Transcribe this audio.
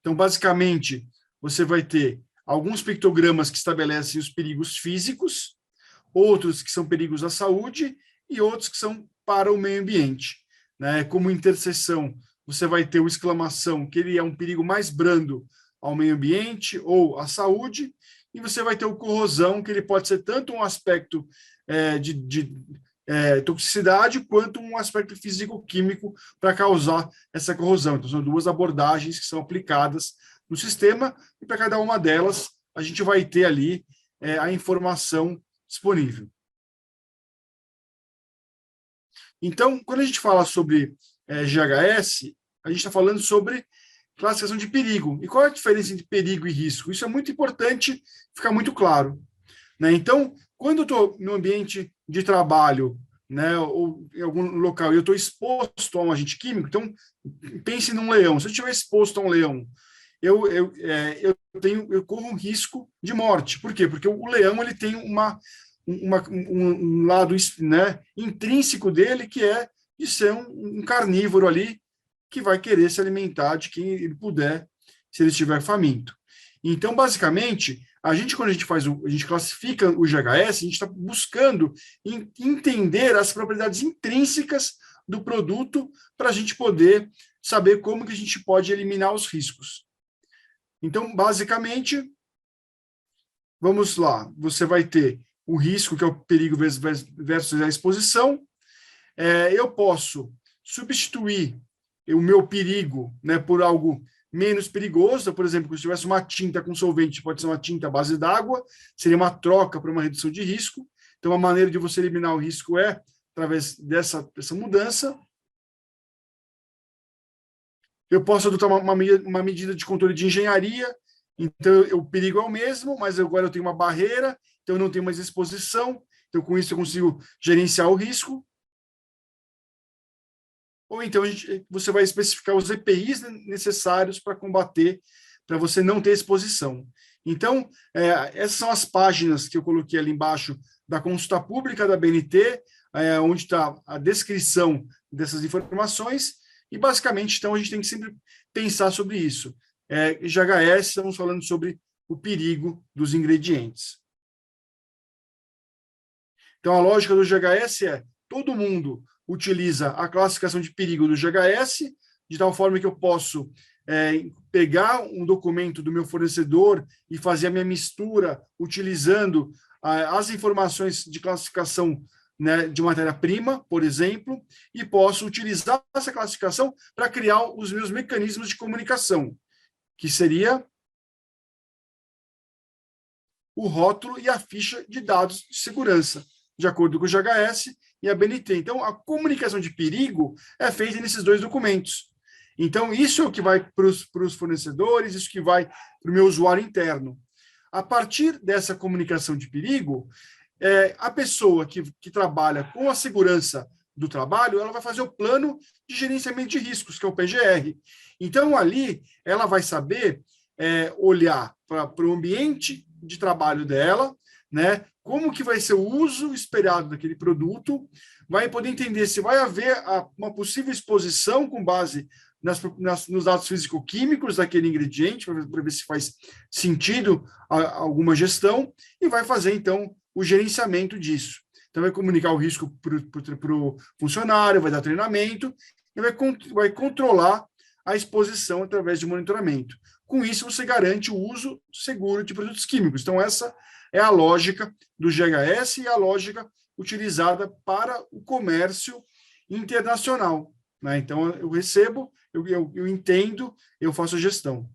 Então, basicamente, você vai ter alguns pictogramas que estabelecem os perigos físicos, outros que são perigos à saúde e outros que são para o meio ambiente. Né? Como interseção, você vai ter o exclamação, que ele é um perigo mais brando ao meio ambiente ou à saúde, e você vai ter o corrosão, que ele pode ser tanto um aspecto de toxicidade, quanto um aspecto físico-químico para causar essa corrosão. Então, são duas abordagens que são aplicadas no sistema, e para cada uma delas, a gente vai ter ali a informação disponível. Então, quando a gente fala sobre GHS, a gente está falando sobre classificação de perigo. E qual é a diferença entre perigo e risco? Isso é muito importante ficar muito claro. Né? Então, quando eu estou no ambiente de trabalho, né, ou em algum local, e eu estou exposto a um agente químico, então pense num leão. Se eu estiver exposto a um leão, eu corro um risco de morte. Por quê? Porque o leão ele tem um lado, né, intrínseco dele, que é de ser um carnívoro ali, que vai querer se alimentar de quem ele puder, se ele estiver faminto. Então, basicamente, quando a gente classifica o GHS, a gente está buscando entender as propriedades intrínsecas do produto para a gente poder saber como que a gente pode eliminar os riscos. Então, basicamente, vamos lá, você vai ter o risco, que é o perigo versus a exposição. Eu posso substituir o meu perigo, né, por algo menos perigoso. Por exemplo, se tivesse uma tinta com solvente, pode ser uma tinta à base d'água, seria uma troca para uma redução de risco. Então, a maneira de você eliminar o risco é através dessa mudança. Eu posso adotar uma medida de controle de engenharia, então o perigo é o mesmo, mas agora eu tenho uma barreira, então eu não tenho mais exposição, então com isso eu consigo gerenciar o risco. Ou então você vai especificar os EPIs necessários para combater, para você não ter exposição. Então, essas são as páginas que eu coloquei ali embaixo da consulta pública da BNT, onde está a descrição dessas informações, e basicamente, então, a gente tem que sempre pensar sobre isso. GHS, estamos falando sobre o perigo dos ingredientes. Então, a lógica do GHS é: todo mundo utiliza a classificação de perigo do GHS, de tal forma que eu posso pegar um documento do meu fornecedor e fazer a minha mistura utilizando as informações de classificação, né, de matéria-prima, por exemplo, e posso utilizar essa classificação para criar os meus mecanismos de comunicação, que seria o rótulo e a ficha de dados de segurança, de acordo com o GHS e a BNT. Então, a comunicação de perigo é feita nesses dois documentos. Então, isso é o que vai para os fornecedores, isso que vai para o meu usuário interno. A partir dessa comunicação de perigo, a pessoa que trabalha com a segurança do trabalho, ela vai fazer o plano de gerenciamento de riscos, que é o PGR. Então, ali, ela vai saber olhar para o ambiente de trabalho dela, né? Como que vai ser o uso esperado daquele produto, vai poder entender se vai haver uma possível exposição com base nos dados físico-químicos daquele ingrediente, para ver se faz sentido alguma gestão, e vai fazer, então, o gerenciamento disso. Então, vai comunicar o risco para o funcionário, vai dar treinamento, e vai controlar a exposição através de monitoramento. Com isso, você garante o uso seguro de produtos químicos. Então, essa é a lógica do GHS e a lógica utilizada para o comércio internacional. Né? Então, eu recebo, eu entendo, eu faço a gestão.